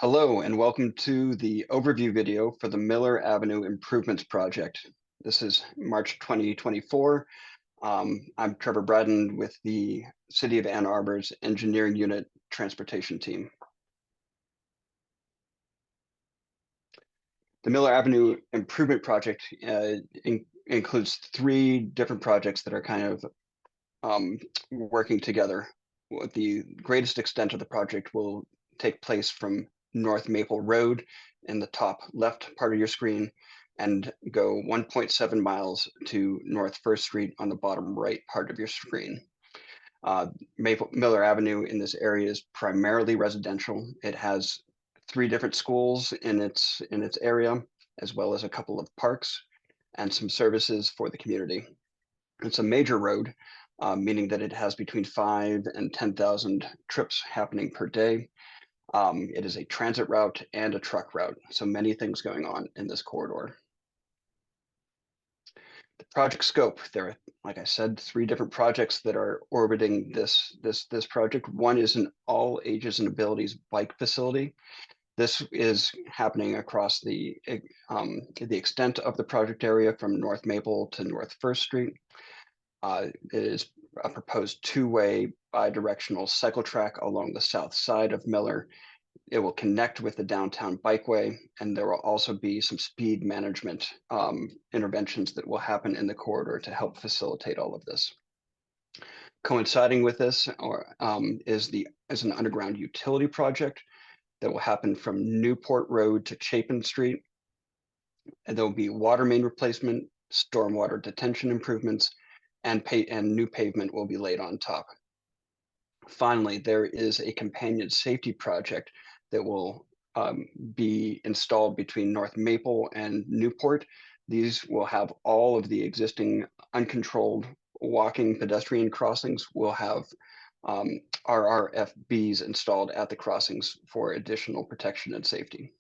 Hello and welcome to the overview video for the Miller Avenue Improvements Project. This is March 2024. I'm Trevor Braden with the City of Ann Arbor's Engineering Unit Transportation Team. The Miller Avenue Improvement Project includes three different projects that are kind of working together. The greatest extent of the project will take place from North Maple Road in the top left part of your screen and go 1.7 miles to North First Street on the bottom right part of your screen. Miller Avenue in this area is primarily residential. It has three different schools in its area, as well as a couple of parks and some services for the community. It's a major road, meaning that it has between 5 and 10,000 trips happening per day. It is a transit route and a truck route, so many things going on in this corridor. The project scope, there are, like I said, three different projects that are orbiting this project. One is an all ages and abilities bike facility. This is happening across the extent of the project area from North Maple to North First Street. It is a proposed two-way bi-directional cycle track along the south side of Miller. It will connect with the downtown bikeway, and there will also be some speed management interventions that will happen in the corridor to help facilitate all of this. Coinciding with this is an underground utility project that will happen from Newport Road to Chapin Street. And there will be water main replacement, stormwater detention improvements, and new pavement will be laid on top. Finally, there is a companion safety project that will be installed between North Maple and Newport. These will have all of the existing uncontrolled walking pedestrian crossings will have RRFBs installed at the crossings for additional protection and safety.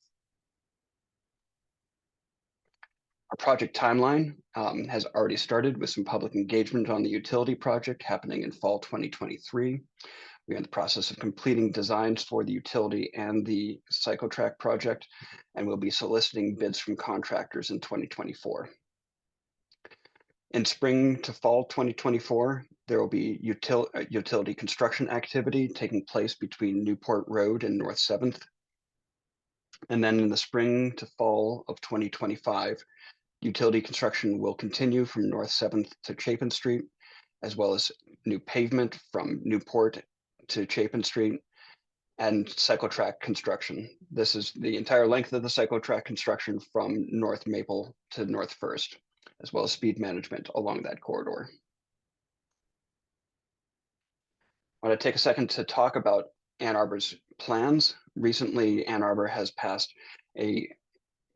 Our project timeline has already started with some public engagement on the utility project happening in fall 2023. We're in the process of completing designs for the utility and the cyclotrack project, and we'll be soliciting bids from contractors in 2024. In spring to fall 2024, there will be utility construction activity taking place between Newport Road and North 7th. And then in the spring to fall of 2025, utility construction will continue from North 7th to Chapin Street, as well as new pavement from Newport to Chapin Street and cyclotrack construction. This is the entire length of the cyclotrack construction from North Maple to North First, as well as speed management along that corridor. I want to take a second to talk about Ann Arbor's plans. Recently, Ann Arbor has passed a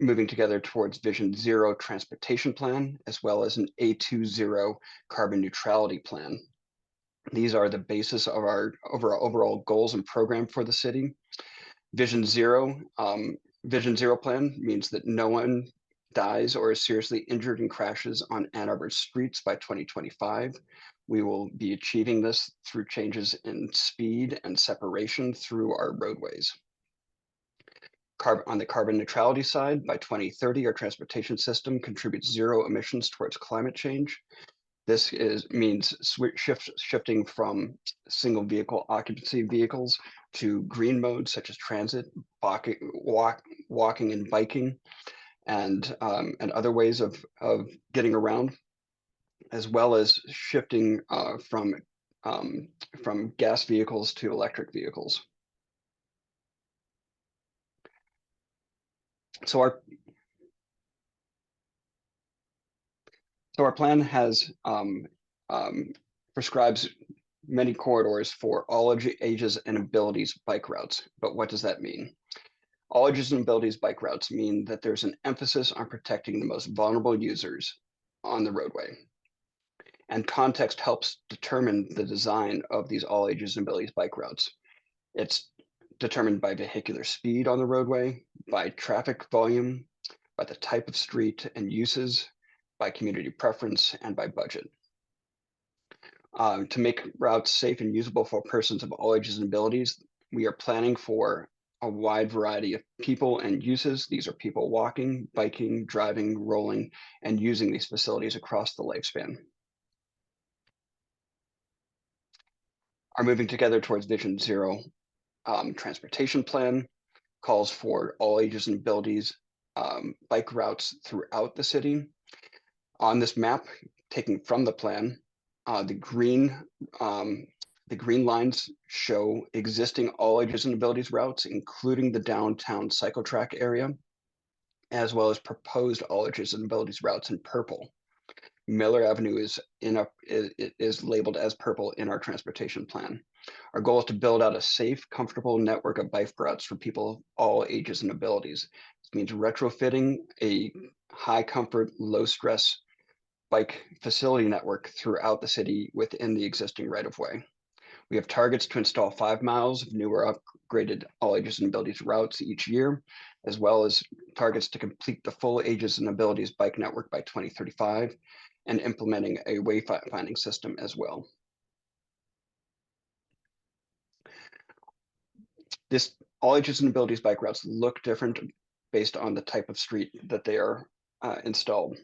moving together towards Vision Zero transportation plan, as well as an A20 carbon neutrality plan. These are the basis of our overall goals and program for the city. Vision Zero plan means that no one dies or is seriously injured in crashes on Ann Arbor's streets by 2025. We will be achieving this through changes in speed and separation through our roadways. On the carbon neutrality side, by 2030, our transportation system contributes zero emissions towards climate change. This means shifting from single vehicle occupancy vehicles to green modes such as transit, walking and biking, and other ways of getting around, as well as shifting from gas vehicles to electric vehicles. So our plan has prescribes many corridors for all ages and abilities bike routes. But what does that mean? All ages and abilities bike routes mean that there's an emphasis on protecting the most vulnerable users on the roadway. And context helps determine the design of these all ages and abilities bike routes. It's determined by vehicular speed on the roadway, by traffic volume, by the type of street and uses, by community preference, and by budget. To make routes safe and usable for persons of all ages and abilities, we are planning for a wide variety of people and uses. These are people walking, biking, driving, rolling, and using these facilities across the lifespan. Our Moving Together Towards Vision Zero transportation plan calls for all ages and abilities bike routes throughout the city. On this map, taken from the plan, the green lines show existing all ages and abilities routes, including the downtown cycle track area, as well as proposed all ages and abilities routes in purple. Miller Avenue is labeled as purple in our transportation plan. Our goal is to build out a safe, comfortable network of bike routes for people of all ages and abilities. This means retrofitting a high comfort, low stress bike facility network throughout the city within the existing right-of-way. We have targets to install 5 miles of newer upgraded all ages and abilities routes each year, as well as targets to complete the full ages and abilities bike network by 2035, and implementing a wayfinding system as well. This all ages and abilities bike routes look different based on the type of street that they are installed.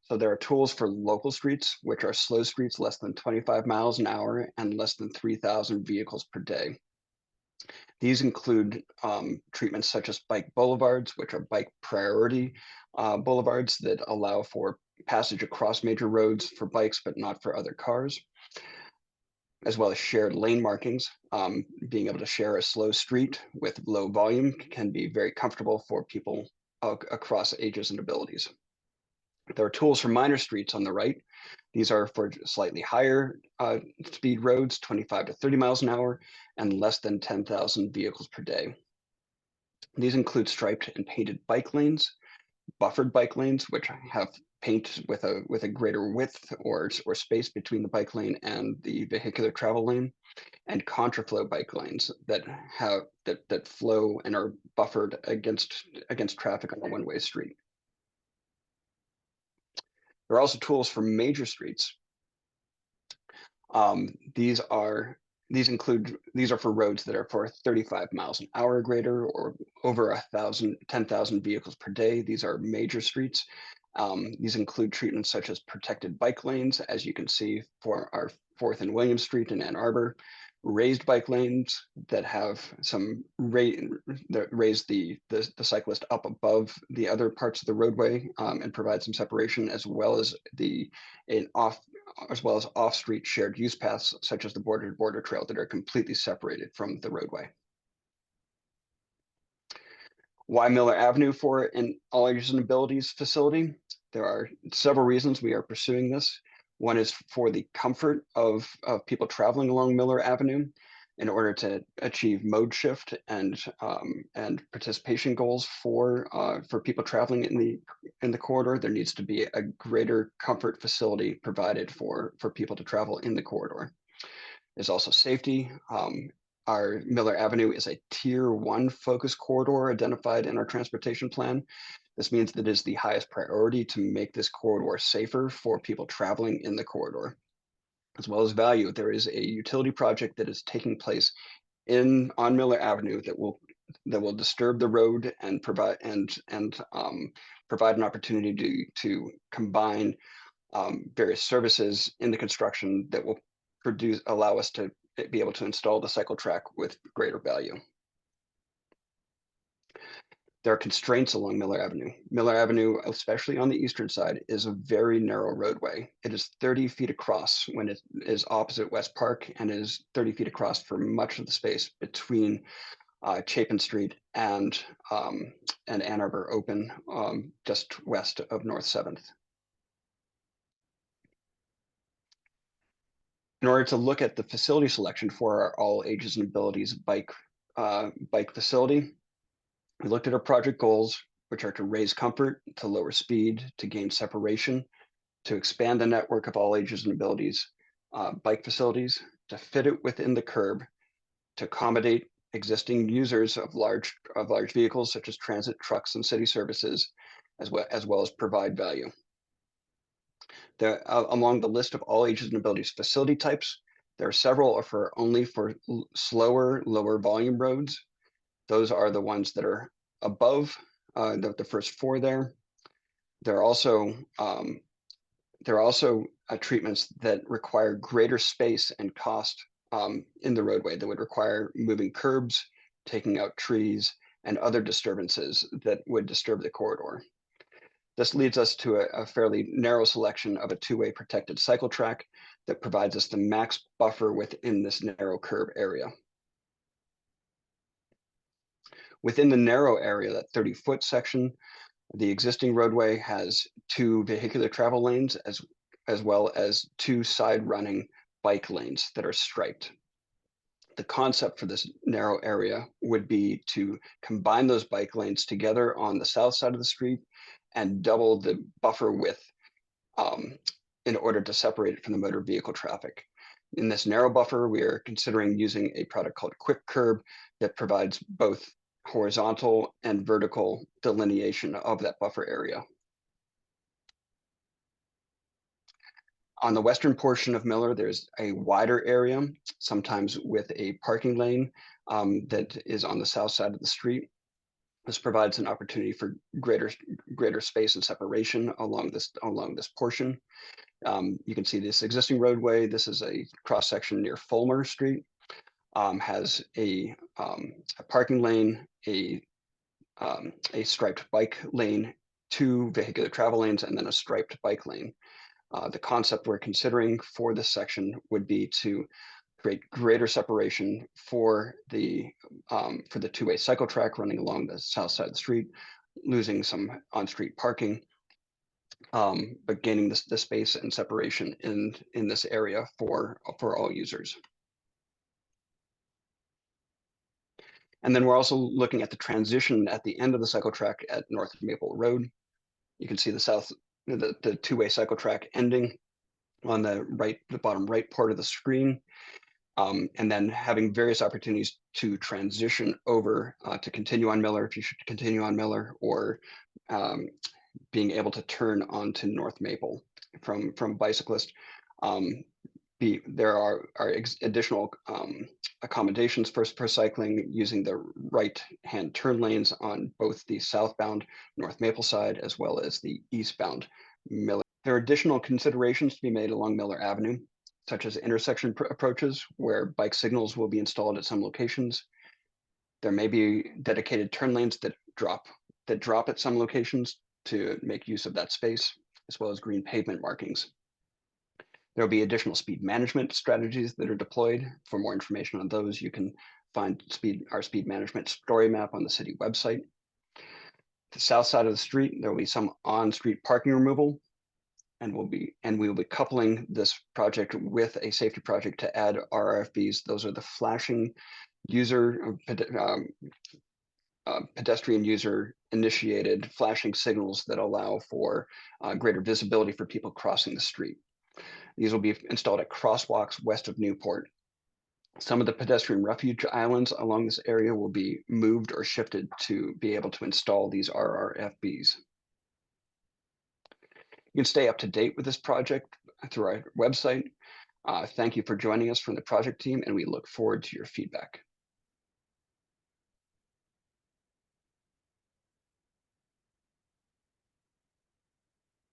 So there are tools for local streets, which are slow streets less than 25 miles an hour and less than 3,000 vehicles per day. These include treatments such as bike boulevards, which are bike priority boulevards that allow for passage across major roads for bikes, but not for other cars, as well as shared lane markings. Being able to share a slow street with low volume can be very comfortable for people across ages and abilities. There are tools for minor streets on the right. These are for slightly higher speed roads, 25 to 30 miles an hour, and less than 10,000 vehicles per day. These include striped and painted bike lanes, buffered bike lanes, which have paint with a greater width or space between the bike lane and the vehicular travel lane, and contraflow bike lanes that flow and are buffered against traffic on a one-way street. There are also tools for major streets. These are for roads that are for 35 miles an hour or greater, or over 10,000 vehicles per day. These are major streets. These include treatments such as protected bike lanes, as you can see for our 4th and William Street in Ann Arbor, raised bike lanes that have some that raise the cyclist up above the other parts of the roadway and provide some separation, as well as off-street shared use paths such as the border trail that are completely separated from the roadway. Why Miller Avenue for an all ages and abilities facility? There are several reasons we are pursuing this. One is for the comfort of people traveling along Miller Avenue. In order to achieve mode shift and participation goals for people traveling in the corridor, there needs to be a greater comfort facility provided for people to travel in the corridor. There's also safety. Our Miller Avenue is a Tier 1 focus corridor identified in our transportation plan. This means that it is the highest priority to make this corridor safer for people traveling in the corridor. As well as value, there is a utility project that is taking place on Miller Avenue that will disturb the road and provide an opportunity to combine various services in the construction that will allow us to be able to install the cycle track with greater value. There are constraints along Miller Avenue. Miller Avenue, especially on the eastern side, is a very narrow roadway. It is 30 feet across when it is opposite West Park, and it is 30 feet across for much of the space between Chapin Street and Ann Arbor Open, just west of North 7th. In order to look at the facility selection for our all ages and abilities bike facility, we looked at our project goals, which are to raise comfort, to lower speed, to gain separation, to expand the network of all ages and abilities bike facilities, to fit it within the curb, to accommodate existing users of large vehicles such as transit, trucks, and city services, as well as provide value. Along the list of all ages and abilities facility types, there are several only for slower, lower volume roads. Those are the ones that are above the first four there. There are also treatments that require greater space and cost in the roadway that would require moving curbs, taking out trees, and other disturbances that would disturb the corridor. This leads us to a fairly narrow selection of a two-way protected cycle track that provides us the max buffer within this narrow curb area. Within the narrow area, that 30-foot section, the existing roadway has 2 vehicular travel lanes as well as 2 side-running bike lanes that are striped. The concept for this narrow area would be to combine those bike lanes together on the south side of the street and double the buffer width in order to separate it from the motor vehicle traffic. In this narrow buffer, we are considering using a product called Quick Curb that provides both horizontal and vertical delineation of that buffer area. On the western portion of Miller, there's a wider area, sometimes with a parking lane that is on the south side of the street. This provides an opportunity for greater space and separation along this portion. You can see this existing roadway. This is a cross section near Fulmer Street. Has a parking lane, a striped bike lane, 2 vehicular travel lanes, and then a striped bike lane. The concept we're considering for this section would be to create greater separation for the two-way cycle track running along the south side of the street, losing some on-street parking, but gaining the space and separation in this area for all users. And then we're also looking at the transition at the end of the cycle track at North Maple Road. You can see the two-way cycle track ending on the bottom right part of the screen, and then having various opportunities to transition over to continue on Miller if you should continue on Miller, or being able to turn onto North Maple from bicyclist. There are additional accommodations for cycling using the right-hand turn lanes on both the southbound North Maple side as well as the eastbound Miller. There are additional considerations to be made along Miller Avenue, such as intersection approaches where bike signals will be installed at some locations. There may be dedicated turn lanes that drop at some locations to make use of that space, as well as green pavement markings. There will be additional speed management strategies that are deployed. For more information on those, you can find our speed management story map on the city website. The south side of the street, there will be some on-street parking removal, and we will be coupling this project with a safety project to add RRFBs. Those are the flashing pedestrian user initiated flashing signals that allow for greater visibility for people crossing the street. These will be installed at crosswalks west of Newport. Some of the pedestrian refuge islands along this area will be moved or shifted to be able to install these RRFBs. You can stay up to date with this project through our website. Thank you for joining us from the project team, and we look forward to your feedback.